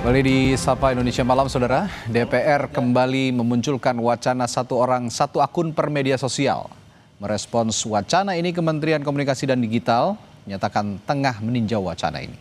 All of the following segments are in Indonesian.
Kembali di Sapa Indonesia Malam, Saudara. DPR kembali memunculkan wacana satu orang satu akun per media sosial. Merespons wacana ini, Kementerian Komunikasi dan Digital menyatakan tengah meninjau wacana ini.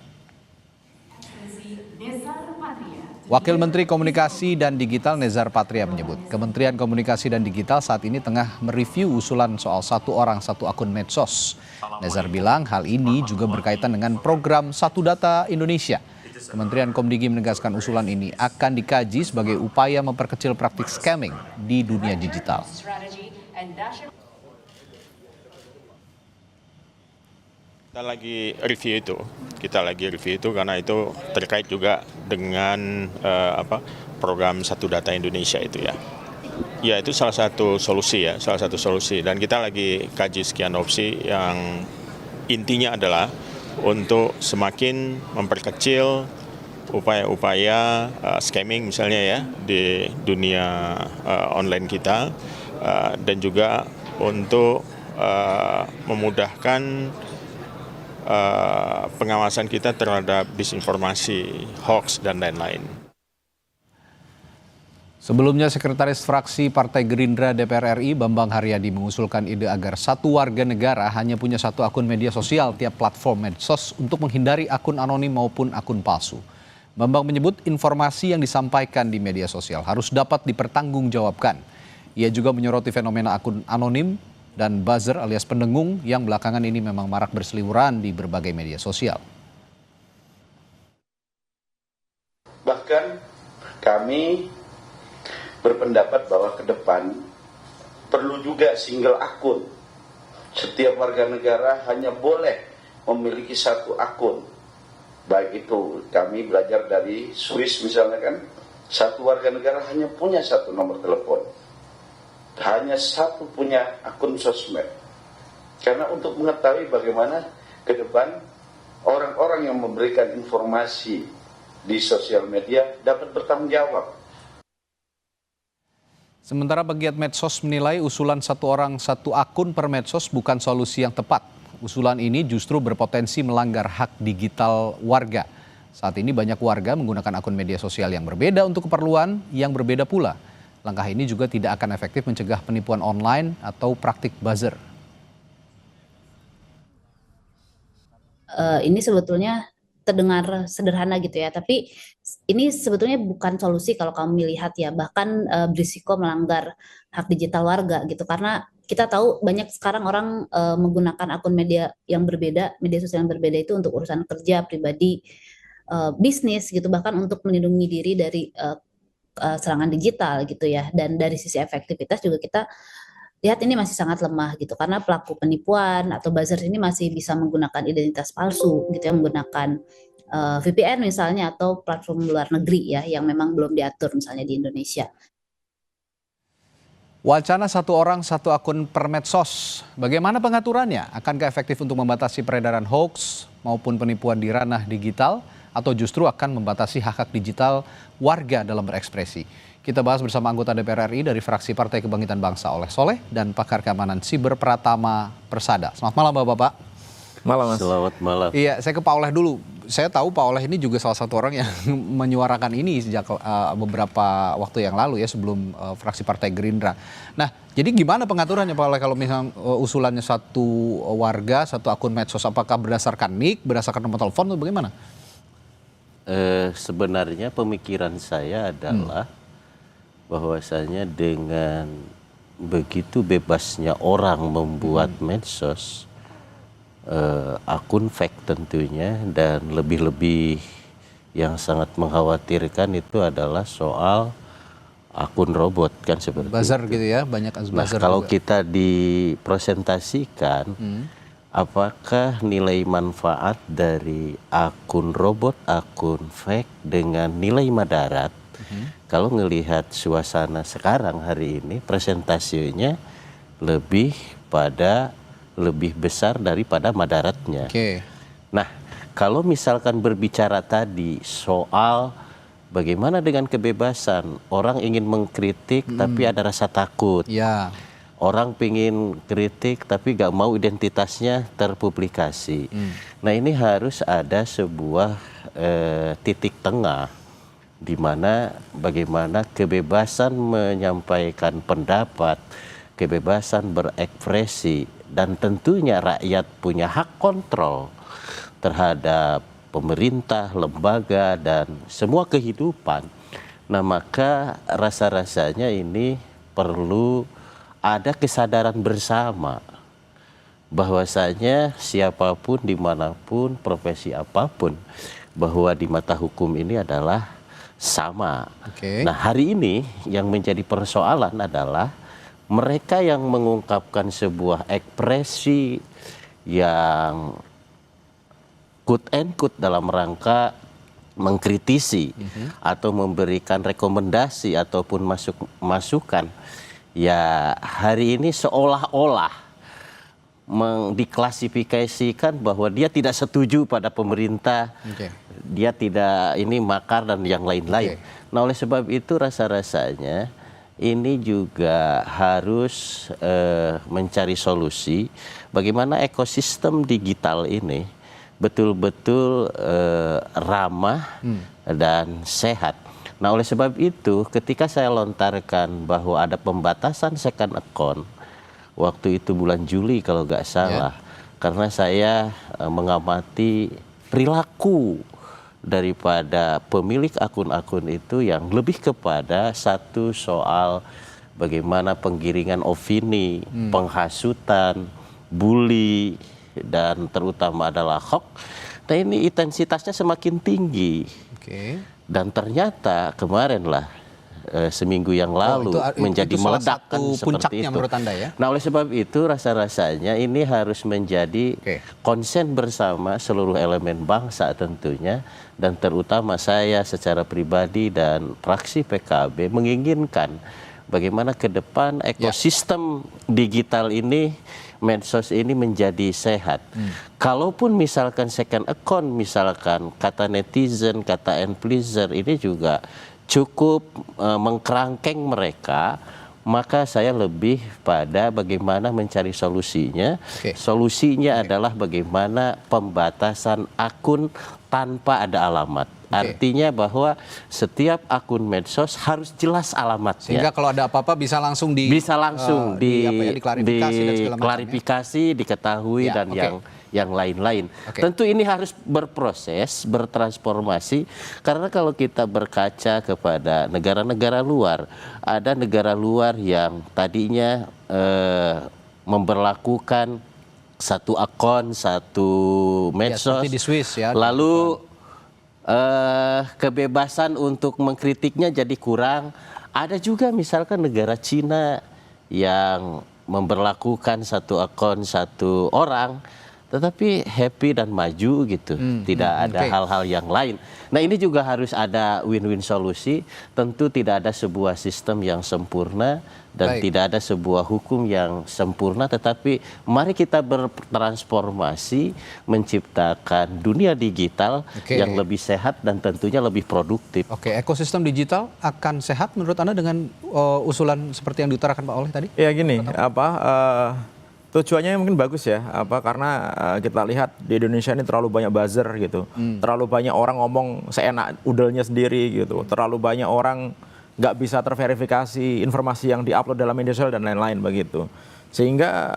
Wakil Menteri Komunikasi dan Digital Nezar Patria menyebut, Kementerian Komunikasi dan Digital saat ini tengah mereview usulan soal satu orang satu akun medsos. Nezar bilang hal ini juga berkaitan dengan program Satu Data Indonesia. Kementerian Komdigi menegaskan usulan ini akan dikaji sebagai upaya memperkecil praktik scamming di dunia digital. Kita lagi review itu karena itu terkait juga dengan program Satu Data Indonesia itu ya. Ya, itu salah satu solusi dan kita lagi kaji sekian opsi yang intinya adalah untuk semakin memperkecil upaya-upaya scamming misalnya ya di dunia online kita, dan juga untuk memudahkan pengawasan kita terhadap disinformasi, hoax, dan lain-lain. Sebelumnya, Sekretaris Fraksi Partai Gerindra DPR RI Bambang Haryadi mengusulkan ide agar satu warga negara hanya punya satu akun media sosial tiap platform medsos untuk menghindari akun anonim maupun akun palsu. Bambang menyebut informasi yang disampaikan di media sosial harus dapat dipertanggungjawabkan. Ia juga menyoroti fenomena akun anonim dan buzzer alias pendengung yang belakangan ini memang marak berseliweran di berbagai media sosial. Bahkan kami berpendapat bahwa ke depan perlu juga single akun. Setiap warga negara hanya boleh memiliki satu akun. Baik itu kami belajar dari Swiss misalnya kan, satu warga negara hanya punya satu nomor telepon. Hanya satu punya akun sosmed. Karena untuk mengetahui bagaimana ke depan orang-orang yang memberikan informasi di sosial media dapat bertanggung jawab. Sementara pegiat medsos menilai usulan satu orang satu akun per medsos bukan solusi yang tepat. Usulan ini justru berpotensi melanggar hak digital warga. Saat ini banyak warga menggunakan akun media sosial yang berbeda untuk keperluan yang berbeda pula. Langkah ini juga tidak akan efektif mencegah penipuan online atau praktik buzzer. Ini sebetulnya terdengar sederhana gitu ya, tapi ini sebetulnya bukan solusi kalau kamu lihat ya, bahkan berisiko melanggar hak digital warga gitu, karena kita tahu banyak sekarang orang menggunakan akun media yang berbeda, media sosial yang berbeda itu untuk urusan kerja, pribadi, bisnis gitu, bahkan untuk melindungi diri dari serangan digital gitu ya. Dan dari sisi efektivitas juga kita lihat ini masih sangat lemah gitu, karena pelaku penipuan atau buzzer ini masih bisa menggunakan identitas palsu gitu ya, menggunakan VPN misalnya atau platform luar negeri ya yang memang belum diatur misalnya di Indonesia. Wacana satu orang satu akun per medsos, bagaimana pengaturannya? Akankah efektif untuk membatasi peredaran hoax maupun penipuan di ranah digital, atau justru akan membatasi hak-hak digital warga dalam berekspresi? Kita bahas bersama anggota DPR RI dari fraksi Partai Kebangkitan Bangsa Oleh Soleh dan pakar keamanan siber Pratama Persada. Selamat malam Bapak-Bapak. Malam Mas. Selamat malam. Iya, saya ke Pak Oleh dulu. Saya tahu Pak Oleh ini juga salah satu orang yang menyuarakan ini sejak beberapa waktu yang lalu ya, sebelum fraksi Partai Gerindra. Nah, jadi gimana pengaturannya Pak Oleh kalau misalnya usulannya satu warga, satu akun medsos, apakah berdasarkan nik, berdasarkan nomor telepon atau bagaimana? Sebenarnya pemikiran saya adalah bahwasanya dengan begitu bebasnya orang membuat medsos, akun fake tentunya, dan lebih-lebih yang sangat mengkhawatirkan itu adalah soal akun robot kan seperti buzzer itu. Gitu ya, banyak buzzer. Nah, kalau juga kita dipresentasikan, apakah nilai manfaat dari akun robot, akun fake dengan nilai madarat? Kalau ngelihat suasana sekarang hari ini, presentasinya lebih besar daripada madaratnya. Oke. Nah, kalau misalkan berbicara tadi soal bagaimana dengan kebebasan, orang ingin mengkritik tapi ada rasa takut. Ya. Orang pingin kritik tapi gak mau identitasnya terpublikasi. Nah, ini harus ada sebuah titik tengah di mana bagaimana kebebasan menyampaikan pendapat, kebebasan berekspresi, dan tentunya rakyat punya hak kontrol terhadap pemerintah, lembaga, dan semua kehidupan. Nah, maka rasa-rasanya ini perlu ada kesadaran bersama bahwasanya siapapun, dimanapun, profesi apapun, bahwa di mata hukum ini adalah sama. Nah, hari ini yang menjadi persoalan adalah mereka yang mengungkapkan sebuah ekspresi yang quote and quote dalam rangka mengkritisi atau memberikan rekomendasi ataupun masukan, ya hari ini seolah-olah diklasifikasikan bahwa dia tidak setuju pada pemerintah, dia tidak ini makar dan yang lain-lain. Nah, oleh sebab itu rasa-rasanya ini juga harus mencari solusi bagaimana ekosistem digital ini betul-betul ramah dan sehat. Nah, oleh sebab itu ketika saya lontarkan bahwa ada pembatasan second account, waktu itu bulan Juli kalau nggak salah, karena saya mengamati perilaku daripada pemilik akun-akun itu yang lebih kepada satu soal bagaimana penggiringan opini, penghasutan, bully, dan terutama adalah hoax. Nah, ini intensitasnya semakin tinggi. Dan ternyata kemarinlah seminggu yang lalu menjadi meledakkan seperti itu. Menurut Anda ya? Nah, oleh sebab itu rasa-rasanya ini harus menjadi konsen bersama seluruh elemen bangsa tentunya, dan terutama saya secara pribadi dan fraksi PKB menginginkan bagaimana ke depan ekosistem digital ini, medsos ini menjadi sehat. Kalaupun misalkan second account, misalkan kata netizen, kata influencer ini juga cukup mengkerangkeng mereka, maka saya lebih pada bagaimana mencari solusinya. Solusinya adalah bagaimana pembatasan akun tanpa ada alamat. Artinya bahwa setiap akun medsos harus jelas alamatnya. Sehingga kalau ada apa-apa bisa langsung diklarifikasi, diketahui, dan yang lain-lain. Tentu ini harus berproses, bertransformasi, karena kalau kita berkaca kepada negara-negara luar, ada negara luar yang tadinya memberlakukan satu akun, satu medsos, seperti di Swiss ya. Lalu kebebasan untuk mengkritiknya jadi kurang. Ada juga misalkan negara Cina yang memberlakukan satu akun satu orang, tetapi happy dan maju gitu, tidak ada hal-hal yang lain. Nah, ini juga harus ada win-win solusi. Tentu tidak ada sebuah sistem yang sempurna dan tidak ada sebuah hukum yang sempurna, tetapi mari kita bertransformasi menciptakan dunia digital yang lebih sehat dan tentunya lebih produktif. Ekosistem digital akan sehat menurut Anda dengan usulan seperti yang diutarakan Pak Oleh tadi? Ya gini, tujuannya mungkin bagus ya, karena kita lihat di Indonesia ini terlalu banyak buzzer gitu, terlalu banyak orang ngomong seenak udelnya sendiri gitu, terlalu banyak orang nggak bisa terverifikasi informasi yang diupload dalam media sosial dan lain-lain begitu. Sehingga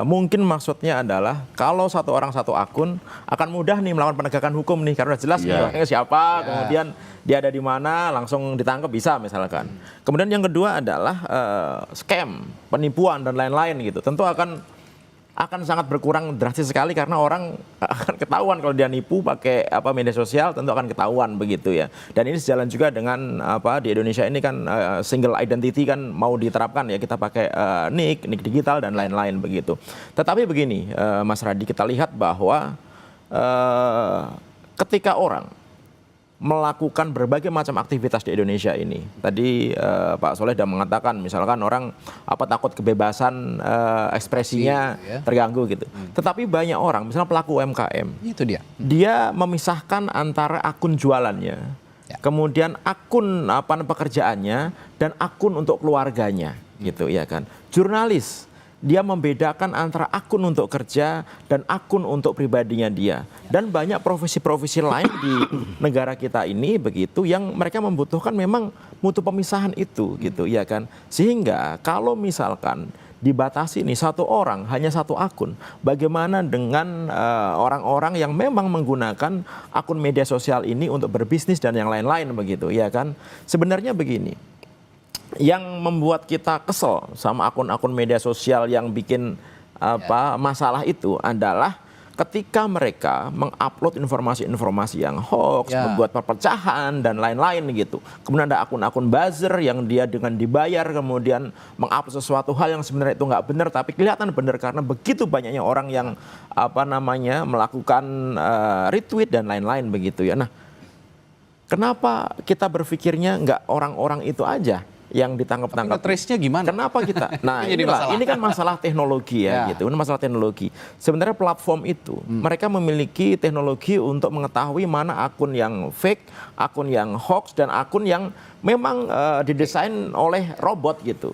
mungkin maksudnya adalah kalau satu orang satu akun akan mudah nih melakukan penegakan hukum nih, karena jelas orangnya siapa, kemudian dia ada di mana, langsung ditangkap bisa misalkan. Kemudian yang kedua adalah scam, penipuan dan lain-lain gitu. Tentu akan sangat berkurang drastis sekali, karena orang akan ketahuan kalau dia nipu pakai media sosial, tentu akan ketahuan begitu ya. Dan ini sejalan juga dengan di Indonesia ini kan single identity kan mau diterapkan ya, kita pakai nik digital dan lain-lain begitu. Tetapi begini Mas Radi, kita lihat bahwa ketika orang melakukan berbagai macam aktivitas di Indonesia ini. Tadi Pak Soleh sudah mengatakan misalkan orang takut kebebasan ekspresinya terganggu gitu. Tetapi banyak orang, misalnya pelaku UMKM, itu dia memisahkan antara akun jualannya, kemudian akun pekerjaannya dan akun untuk keluarganya gitu ya kan. Jurnalis, dia membedakan antara akun untuk kerja dan akun untuk pribadinya dia. Dan banyak profesi-profesi lain di negara kita ini begitu yang mereka membutuhkan memang mutu pemisahan itu gitu ya kan. Sehingga kalau misalkan dibatasi nih satu orang hanya satu akun, bagaimana dengan orang-orang yang memang menggunakan akun media sosial ini untuk berbisnis dan yang lain-lain begitu ya kan. Sebenarnya begini, yang membuat kita kesel sama akun-akun media sosial yang bikin masalah itu adalah ketika mereka mengupload informasi-informasi yang hoax, membuat perpecahan dan lain-lain gitu. Kemudian ada akun-akun buzzer yang dia dengan dibayar kemudian mengupload sesuatu hal yang sebenarnya itu nggak benar tapi kelihatan benar karena begitu banyaknya orang yang melakukan retweet dan lain-lain begitu ya. Nah, kenapa kita berpikirnya nggak orang-orang itu aja yang ditangkap-tangkap? Trace-nya gimana? Kenapa kita? Nah, ini kan masalah teknologi ya, gitu. Ini masalah teknologi. Sebenarnya platform itu mereka memiliki teknologi untuk mengetahui mana akun yang fake, akun yang hoax dan akun yang memang didesain oleh robot gitu.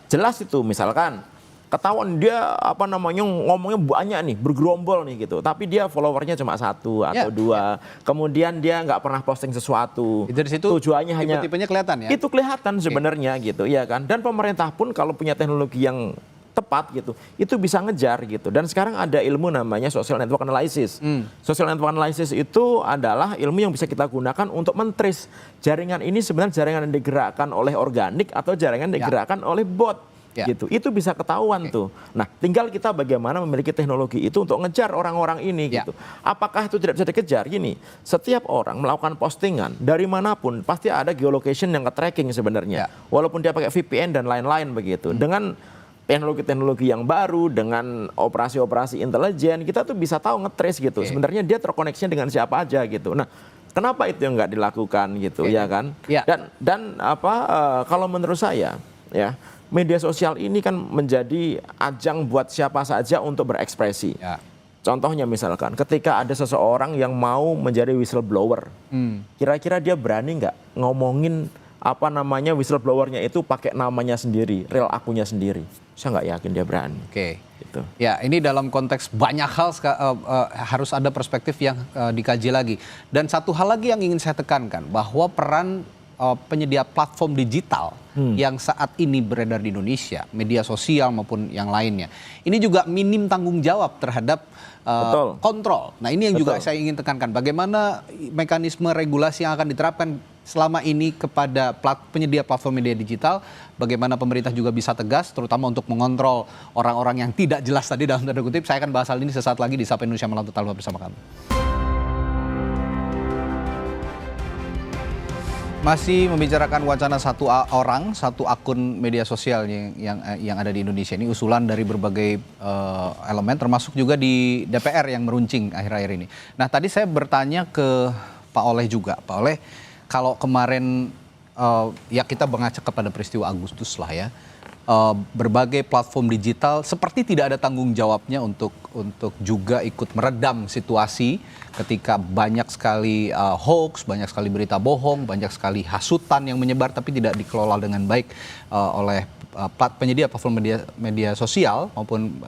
Jelas itu misalkan ketahuan dia ngomongnya banyak nih, bergerombol nih gitu. Tapi dia followernya cuma 1 atau 2. Kemudian dia nggak pernah posting sesuatu. Dari situ tujuannya hanya tipe-tipenya kelihatan ya. Itu kelihatan sebenarnya gitu ya kan. Dan pemerintah pun kalau punya teknologi yang tepat gitu, itu bisa ngejar gitu. Dan sekarang ada ilmu namanya social network analysis. Social network analysis itu adalah ilmu yang bisa kita gunakan untuk men-trace jaringan ini sebenarnya jaringan yang digerakkan oleh organik atau jaringan yang digerakkan oleh bot. Gitu. Itu bisa ketahuan tuh. Nah, tinggal kita bagaimana memiliki teknologi itu untuk ngejar orang-orang ini gitu. Apakah itu tidak bisa dikejar? Gini, setiap orang melakukan postingan dari manapun pasti ada geolocation yang ke-tracking sebenarnya. Walaupun dia pakai VPN dan lain-lain begitu. Dengan teknologi-teknologi yang baru, dengan operasi-operasi intelijen, kita tuh bisa tahu nge-trace gitu. Sebenarnya dia terkoneksinya dengan siapa aja gitu. Nah, kenapa itu yang nggak dilakukan gitu ya kan? Dan kalau menurut saya ya, media sosial ini kan menjadi ajang buat siapa saja untuk berekspresi. Contohnya misalkan ketika ada seseorang yang mau menjadi whistleblower, kira-kira dia berani nggak ngomongin whistleblowernya itu pakai namanya sendiri, real akunnya sendiri? Saya nggak yakin dia berani. Gitu. Ya, ini dalam konteks banyak hal harus ada perspektif yang dikaji lagi. Dan satu hal lagi yang ingin saya tekankan bahwa peran penyedia platform digital yang saat ini beredar di Indonesia, media sosial maupun yang lainnya, ini juga minim tanggung jawab terhadap kontrol. Nah, ini yang juga saya ingin tekankan. Bagaimana mekanisme regulasi yang akan diterapkan selama ini kepada penyedia platform media digital, bagaimana pemerintah juga bisa tegas, terutama untuk mengontrol orang-orang yang tidak jelas tadi dalam tanda kutip. Saya akan bahas hal ini sesaat lagi di Sapa Indonesia Malam. Tetaplah bersama kami. Masih membicarakan wacana satu akun media sosial yang ada di Indonesia ini, usulan dari berbagai elemen termasuk juga di DPR yang meruncing akhir-akhir ini. Nah, tadi saya bertanya ke Pak Oleh juga. Pak Oleh, kalau kemarin ya kita mengacu kepada peristiwa Agustus lah ya, berbagai platform digital seperti tidak ada tanggung jawabnya untuk juga ikut meredam situasi ketika banyak sekali hoax, banyak sekali berita bohong, banyak sekali hasutan yang menyebar tapi tidak dikelola dengan baik oleh penyedia platform media sosial maupun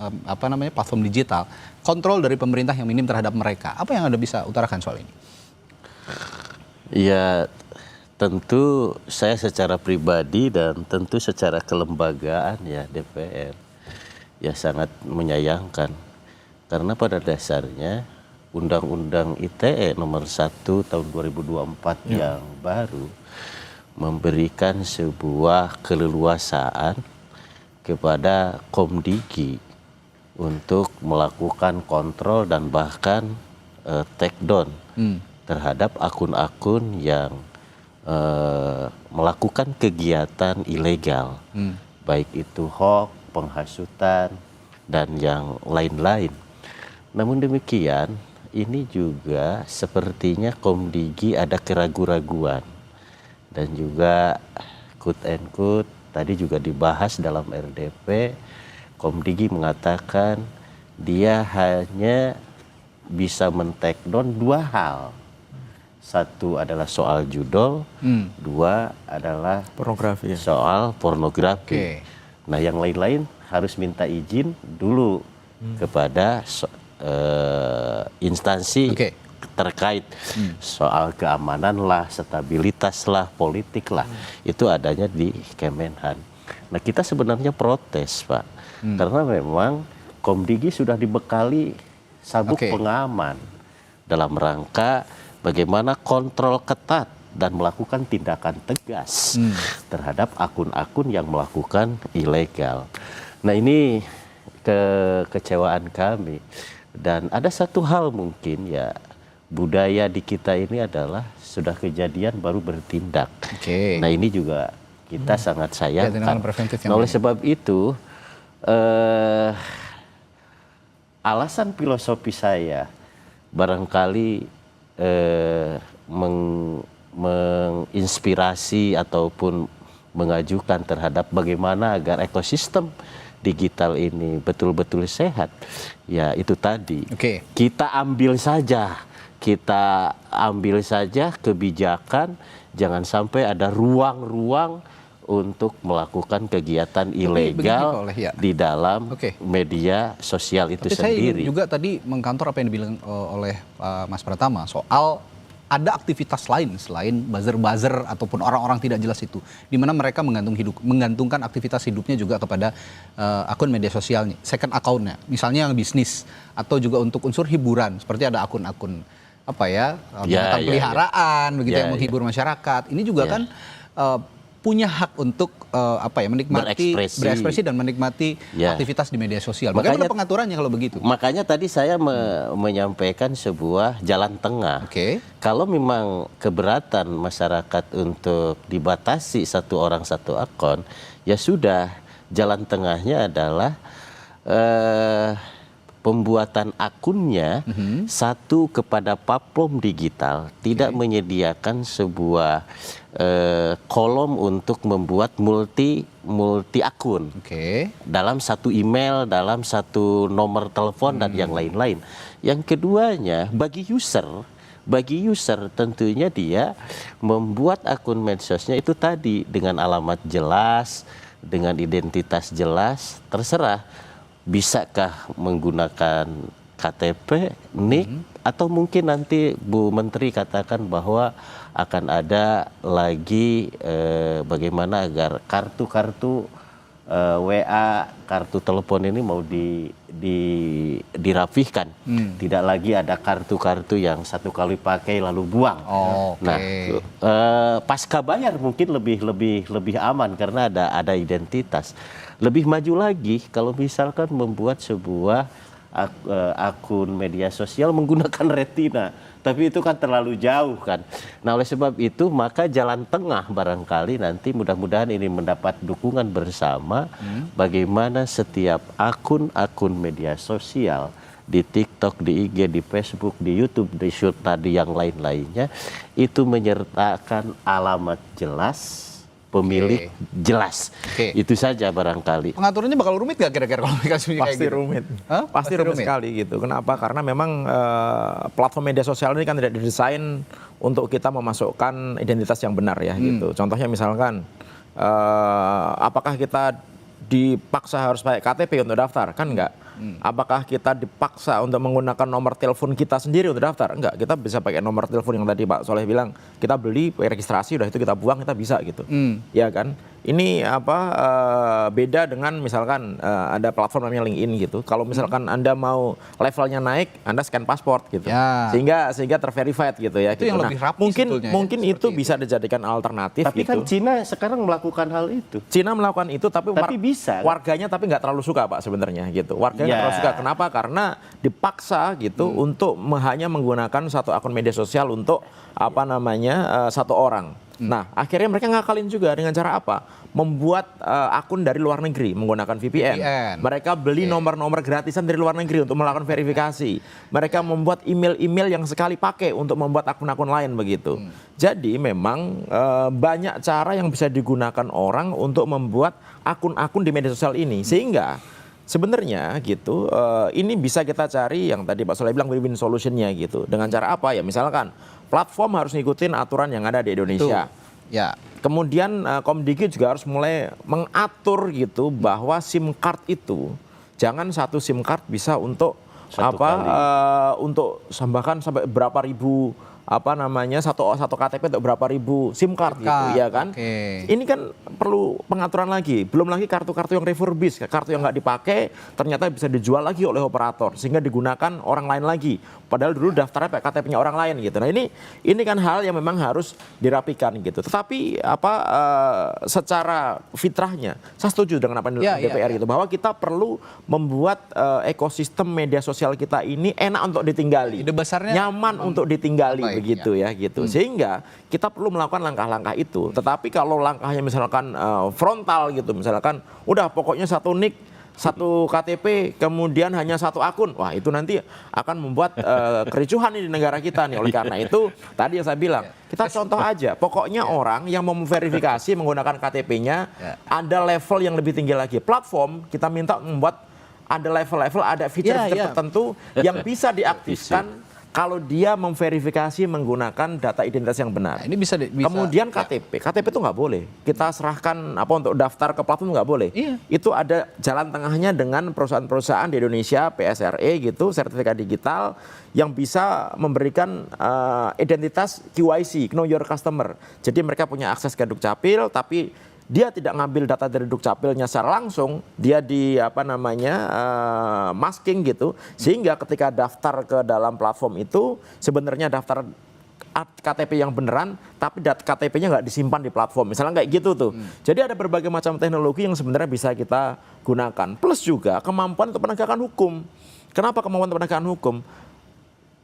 platform digital. Kontrol dari pemerintah yang minim terhadap mereka. Apa yang Anda bisa utarakan soal ini? Ya, tentu saya secara pribadi dan tentu secara kelembagaan ya DPR ya sangat menyayangkan, karena pada dasarnya Undang-Undang ITE nomor 1 tahun 2024 yang baru memberikan sebuah keleluasaan kepada Komdigi untuk melakukan kontrol dan bahkan take down terhadap akun-akun yang melakukan kegiatan ilegal, baik itu hoax, penghasutan, dan yang lain-lain. Namun demikian, ini juga sepertinya Komdigi ada keraguan-raguan dan juga quote and quote tadi juga dibahas dalam RDP. Komdigi mengatakan dia hanya bisa men-take down 2 hal. Satu adalah soal judul, 2 adalah pornografi. Soal pornografi. Nah, yang lain-lain harus minta izin dulu kepada instansi terkait soal keamanan lah, stabilitas lah, politik lah. Itu adanya di Kemenhan. Nah, kita sebenarnya protes, Pak. Karena memang Komdigi sudah dibekali sabuk pengaman dalam rangka bagaimana kontrol ketat dan melakukan tindakan tegas terhadap akun-akun yang melakukan ilegal. Nah, ini kekecewaan kami. Dan ada satu hal mungkin ya, budaya di kita ini adalah sudah kejadian baru bertindak. Nah, ini juga kita sangat sayangkan. Nah, oleh sebab itu alasan filosofi saya barangkali menginspirasi ataupun mengajukan terhadap bagaimana agar ekosistem digital ini betul-betul sehat. Ya, itu tadi. Kita ambil saja kebijakan, jangan sampai ada ruang-ruang untuk melakukan kegiatan ilegal di dalam media sosial itu sendiri. Saya juga tadi mengkantor apa yang dibilang oleh Mas Pratama soal ada aktivitas lain selain buzzer-buzzer ataupun orang-orang tidak jelas itu, di mana mereka menggantungkan aktivitas hidupnya juga kepada akun media sosialnya, second account-nya, misalnya yang bisnis atau juga untuk unsur hiburan, seperti ada akun-akun binatang peliharaan begitu yang menghibur masyarakat. Ini juga kan punya hak untuk menikmati berekspresi dan menikmati aktivitas di media sosial. Bagaimana pengaturannya kalau begitu? Makanya tadi saya menyampaikan sebuah jalan tengah. Kalau memang keberatan masyarakat untuk dibatasi satu orang satu akun, ya sudah, jalan tengahnya adalah pembuatan akunnya satu kepada platform digital, tidak menyediakan sebuah kolom untuk membuat multi akun dalam satu email, dalam satu nomor telepon dan yang lain-lain. Yang keduanya bagi user tentunya dia membuat akun medsosnya itu tadi dengan alamat jelas, dengan identitas jelas, terserah. Bisakah menggunakan KTP, NIK, atau mungkin nanti Bu Menteri katakan bahwa akan ada lagi bagaimana agar kartu-kartu WA, kartu telepon ini mau dirapihkan. Tidak lagi ada kartu-kartu yang satu kali pakai lalu buang. Nah, pasca bayar mungkin lebih aman karena ada identitas. Lebih maju lagi kalau misalkan membuat sebuah akun media sosial menggunakan retina, tapi itu kan terlalu jauh kan. Nah, oleh sebab itu maka jalan tengah barangkali nanti mudah-mudahan ini mendapat dukungan bersama, bagaimana setiap akun-akun media sosial di TikTok, di IG, di Facebook, di YouTube, di Shoot tadi yang lain-lainnya itu menyertakan alamat jelas, pemilik jelas. Itu saja barangkali. Pengaturannya bakal rumit gak kira-kira kalau kasusnya kayak gitu? Pasti rumit sekali gitu. Kenapa? Karena memang platform media sosial ini kan tidak didesain untuk kita memasukkan identitas yang benar ya gitu. Contohnya misalkan apakah kita dipaksa harus pakai KTP untuk daftar? Kan enggak. Apakah kita dipaksa untuk menggunakan nomor telepon kita sendiri untuk daftar? Enggak, kita bisa pakai nomor telepon yang tadi Pak Soleh bilang, kita beli, registrasi, udah itu kita buang, kita bisa gitu. Ya kan? Ini beda dengan misalkan ada platform namanya LinkedIn gitu. Kalau misalkan Anda mau levelnya naik, Anda scan pasport gitu. Sehingga terverified gitu ya. Itu gitu. yang lebih rapi mungkin itu bisa dijadikan alternatif tapi gitu. Kan Cina sekarang melakukan hal itu. Cina melakukan itu tapi bisa warganya tapi nggak terlalu suka Pak sebenarnya gitu. Warganya nggak terlalu suka. Kenapa? Karena dipaksa gitu untuk hanya menggunakan satu akun media sosial untuk satu orang. Nah, akhirnya mereka ngakalin juga dengan cara apa? Membuat akun dari luar negeri menggunakan VPN. Mereka beli nomor-nomor gratisan dari luar negeri untuk melakukan verifikasi. Mereka membuat email-email yang sekali pakai untuk membuat akun-akun lain begitu. Jadi memang banyak cara yang bisa digunakan orang untuk membuat akun-akun di media sosial ini. Sehingga sebenarnya gitu ini bisa kita cari yang tadi Pak Soleh bilang win-win solutionnya gitu. Dengan cara apa ya? Misalkan platform harus ngikutin aturan yang ada di Indonesia. Ya. Kemudian Komdigi juga harus mulai mengatur gitu bahwa SIM card itu jangan satu SIM card bisa untuk untuk bahkan sampai berapa ribu satu KTP untuk berapa ribu SIM card gitu ya kan. Ini kan perlu pengaturan lagi. Belum lagi kartu-kartu yang refurbished, kartu yang nggak dipakai ternyata bisa dijual lagi oleh operator sehingga digunakan orang lain lagi. Padahal dulu daftarnya pakai KTP-nya orang lain gitu. Nah ini kan hal yang memang harus dirapikan gitu. Tetapi secara fitrahnya saya setuju dengan apa yang DPR gitu, bahwa kita perlu membuat ekosistem media sosial kita ini enak untuk ditinggali, nyaman untuk ditinggali. Begitu ya gitu. Sehingga kita perlu melakukan langkah-langkah itu. Tetapi kalau langkahnya misalkan frontal gitu, misalkan udah pokoknya satu nik, satu KTP, kemudian hanya satu akun, wah itu nanti akan membuat kericuhan di negara kita nih. Oleh karena itu tadi yang saya bilang, kita contoh aja, pokoknya orang yang mau memverifikasi menggunakan KTP-nya ada level yang lebih tinggi lagi. Platform kita minta membuat ada level-level, ada fitur-fitur tertentu yang bisa diaktifkan kalau dia memverifikasi menggunakan data identitas yang benar. Ini bisa kemudian KTP itu nggak boleh kita serahkan untuk daftar ke platform, nggak boleh. Itu ada jalan tengahnya dengan perusahaan-perusahaan di Indonesia, PSRE gitu, sertifikat digital yang bisa memberikan identitas QIC, Know Your Customer. Jadi mereka punya akses ke Dukcapil, tapi dia tidak ngambil data dari Dukcapilnya secara langsung, dia masking gitu, sehingga ketika daftar ke dalam platform itu sebenarnya daftar KTP yang beneran, tapi KTP-nya nggak disimpan di platform, misalnya kayak gitu tuh. Jadi ada berbagai macam teknologi yang sebenarnya bisa kita gunakan, plus juga kemampuan untuk penegakan hukum. Kenapa kemampuan untuk penegakan hukum?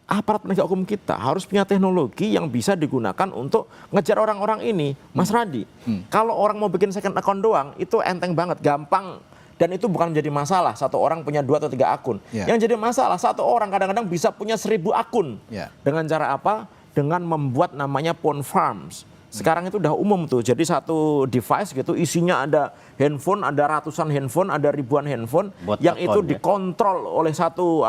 Aparat penegak hukum kita harus punya teknologi yang bisa digunakan untuk ngejar orang-orang ini. Mas Radi, kalau orang mau bikin second account doang, itu enteng banget, gampang. Dan itu bukan menjadi masalah, satu orang punya 2 atau 3 akun. Yang jadi masalah, satu orang kadang-kadang bisa punya 1000 akun. Dengan cara apa? Dengan membuat namanya phone farms. Sekarang itu udah umum tuh, jadi satu device gitu isinya ada handphone, ada ratusan handphone, ada ribuan handphone yang itu dikontrol oleh satu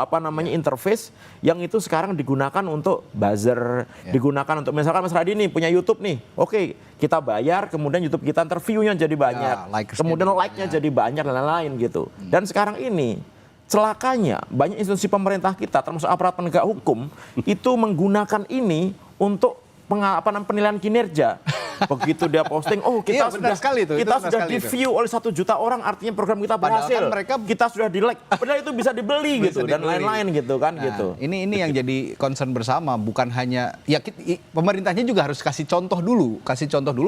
interface yang itu sekarang digunakan untuk buzzer, digunakan untuk misalkan Mas Radi nih punya YouTube nih, oke kita bayar, kemudian YouTube kita view-nya jadi banyak, kemudian like-nya jadi banyak dan lain-lain gitu. Dan sekarang ini celakanya banyak institusi pemerintah kita termasuk aparat penegak hukum itu menggunakan ini untuk penilaian kinerja. Begitu dia posting, kita sudah di-view oleh 1 juta orang, artinya program kita berhasil. Kita sudah di-like. Padahal itu bisa dibeli gitu dan lain-lain gitu kan gitu. Ini yang jadi concern bersama, bukan hanya pemerintahnya juga harus kasih contoh dulu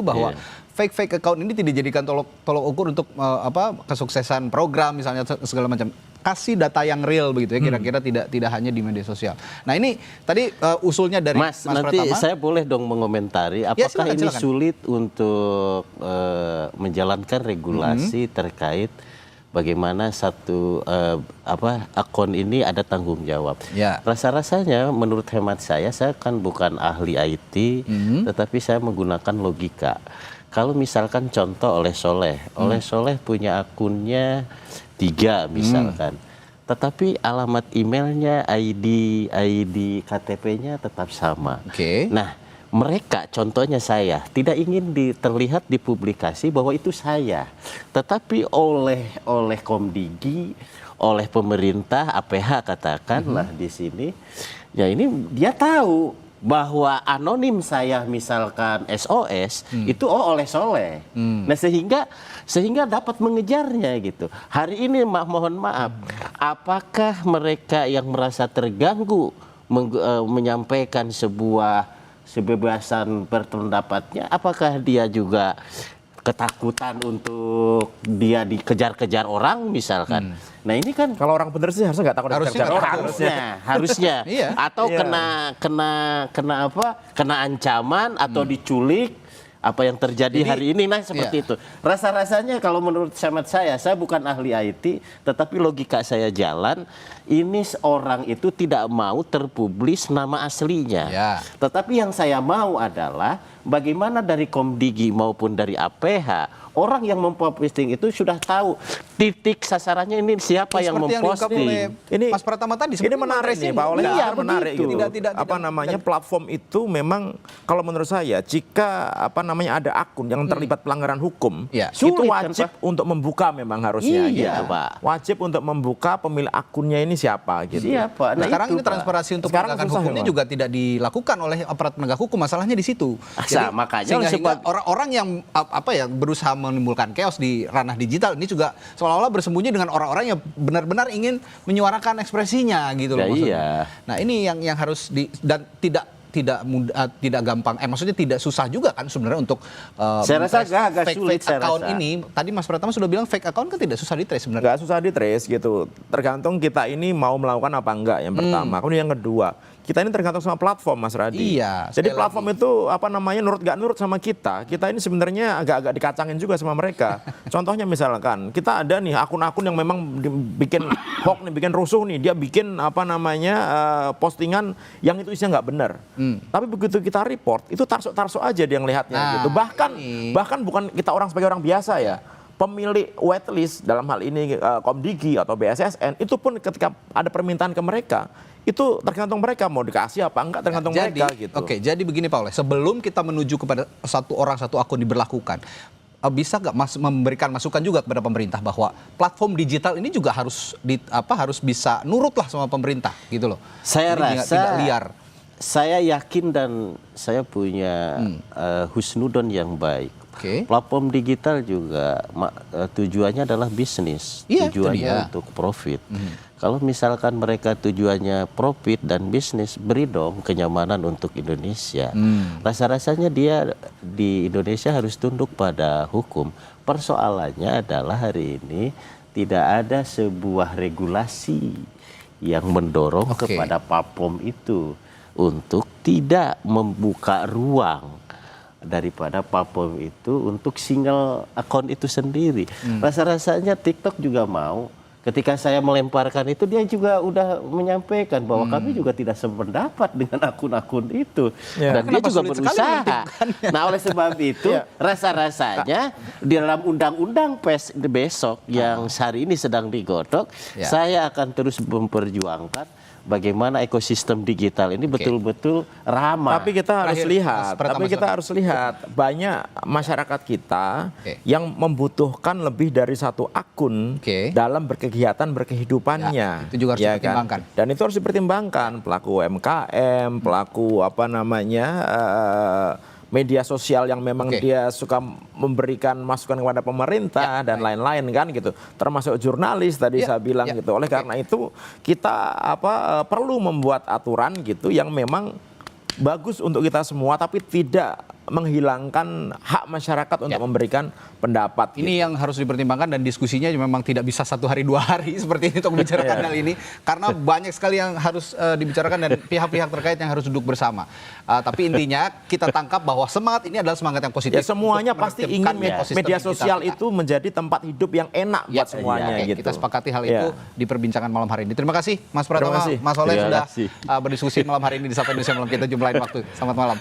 bahwa fake account ini tidak dijadikan tolok ukur untuk kesuksesan program misalnya segala macam. Kasih data yang real begitu ya, kira-kira tidak hanya di media sosial. Nah ini tadi usulnya dari Mas nanti Pratama. Saya boleh dong mengomentari apakah silakan. Sulit untuk menjalankan regulasi terkait bagaimana satu akun ini ada tanggung jawab. Rasa-rasanya menurut hemat saya kan bukan ahli IT, tetapi saya menggunakan logika. Kalau misalkan contoh oleh Soleh punya akunnya 3 misalkan, tetapi alamat emailnya, ID KTP-nya tetap sama. Nah, mereka contohnya saya tidak ingin terlihat di publikasi bahwa itu saya, tetapi oleh Komdigi, oleh pemerintah APH katakanlah di sini, ya ini dia tahu bahwa anonim saya misalkan SOS itu oleh Soleh. Nah sehingga dapat mengejarnya gitu. Hari ini mohon maaf, apakah mereka yang merasa terganggu menyampaikan sebuah kebebasan berpendapatnya, apakah dia juga ketakutan untuk dia dikejar-kejar orang misalkan. Nah ini kan kalau orang bener sih harusnya nggak takut dikejar orang. Harusnya. Atau kena ancaman atau diculik, apa yang terjadi hari ini, nah seperti itu. Rasa-rasanya kalau menurut saya bukan ahli IT, tetapi logika saya jalan, ini orang itu tidak mau terpublis nama aslinya. Tetapi yang saya mau adalah bagaimana dari Komdigi maupun dari APH, orang yang memposting itu sudah tahu titik sasarannya ini siapa yang Seperti diungkap memposting. oleh Ini- Mas Pratama tadi. Ini sebenarnya menarik nih, Pak Oleh. Iya, Menarik begitu. gitu. Tidak, Platform itu memang kalau menurut saya jika ada akun yang terlibat pelanggaran hukum, Iya. itu Sulit kan, wajib Pak? untuk membuka memang harusnya. Iya, gitu. Pak. Wajib untuk membuka pemilik akunnya ini siapa gitu. Siapa? Nah, sekarang itu, ini Pak. transparansi untuk Sekarang penegakan susah hukumnya memang. juga tidak dilakukan oleh aparat penegak hukum. Masalahnya di situ. Makanya sehingga sebab- orang-orang yang berusaha menimbulkan chaos di ranah digital ini juga seolah-olah bersembunyi dengan orang-orang yang benar-benar ingin menyuarakan ekspresinya gitu loh Ya, maksudnya. iya. Nah, ini yang harus dan tidak mudah, tidak gampang. Maksudnya tidak susah juga kan sebenarnya untuk Saya rasa men-trace agak sulit, fake saya account rasa. ini. Tadi Mas Pratama sudah bilang fake account kan tidak susah di-trace sebenarnya. Nggak susah di trace gitu. Tergantung kita ini mau melakukan apa enggak yang pertama. Kemudian yang kedua, kita ini tergantung sama platform Mas Radi. Iya, Jadi sekali platform itu nurut gak nurut sama kita. Kita ini sebenarnya agak-agak dikacangin juga sama mereka. Contohnya misalkan kita ada nih akun-akun yang memang bikin hoax nih, bikin rusuh nih. Dia bikin postingan yang itu isinya nggak benar. Tapi begitu kita report, itu tarsuk-tarsuk aja dia ngelihatnya Nah, gitu. ini. Bahkan bukan kita orang sebagai orang biasa ya. Pemilik whitelist dalam hal ini Komdigi atau BSSN itu pun ketika ada permintaan ke mereka itu tergantung mereka mau dikasih apa enggak tergantung mereka gitu. Oke, jadi begini Pak Oleh, sebelum kita menuju kepada satu orang satu akun diberlakukan, bisa nggak memberikan masukan juga kepada pemerintah bahwa platform digital ini juga harus harus bisa nurut lah sama pemerintah gitu loh. Saya Jadi rasa tidak liar. Saya yakin dan saya punya husnudon yang baik. Oke. Platform digital juga tujuannya adalah bisnis, Iya, itu tujuannya dia. untuk profit. Kalau misalkan mereka tujuannya profit dan bisnis, beri dong kenyamanan untuk Indonesia. Rasa-rasanya dia di Indonesia harus tunduk pada hukum. Persoalannya adalah hari ini tidak ada sebuah regulasi yang mendorong Oke. kepada platform itu untuk tidak membuka ruang daripada platform itu untuk single account itu sendiri. Rasa-rasanya TikTok juga mau. Ketika saya melemparkan itu dia juga udah menyampaikan bahwa kami juga tidak sependapat dengan akun-akun itu. Ya. Dan dia Kenapa juga sulit sekali berusaha. menentukannya? Nah oleh sebab itu rasa-rasanya di dalam undang-undang besok yang hari ini sedang digodok, Ya. saya akan terus memperjuangkan bagaimana ekosistem digital ini betul-betul ramah. Tapi kita harus Terakhir, lihat, Mas Pratama, tapi kita sorry. harus lihat banyak masyarakat kita Oke. yang membutuhkan lebih dari satu akun Oke. dalam berkegiatan berkehidupannya. Ya, itu juga harus dipertimbangkan. Dan itu harus dipertimbangkan pelaku UMKM, pelaku media sosial yang memang Oke. dia suka memberikan masukan kepada pemerintah dan lain-lain kan gitu. Termasuk jurnalis tadi Ya, saya bilang ya. gitu. Oleh karena itu kita perlu membuat aturan gitu yang memang bagus untuk kita semua tapi tidak menghilangkan hak masyarakat untuk memberikan pendapat. Ini yang harus dipertimbangkan dan diskusinya memang tidak bisa 1 hari 2 hari seperti ini untuk membicarakan hal ini karena banyak sekali yang harus dibicarakan dan pihak-pihak terkait yang harus duduk bersama. Tapi intinya kita tangkap bahwa semangat ini adalah semangat yang positif. Ya semuanya untuk pasti menertibkan ingin ekosistem media digital sosial kita. itu menjadi tempat hidup yang enak buat semuanya Oke, gitu. kita sepakati hal Ya. itu di perbincangan malam hari ini. Terima kasih Mas Pratama, kasih. Mas Oleh Terima sudah kasih. berdiskusi malam hari ini di Sapa Indonesia Malam. Kita jumpa lain waktu. Selamat malam.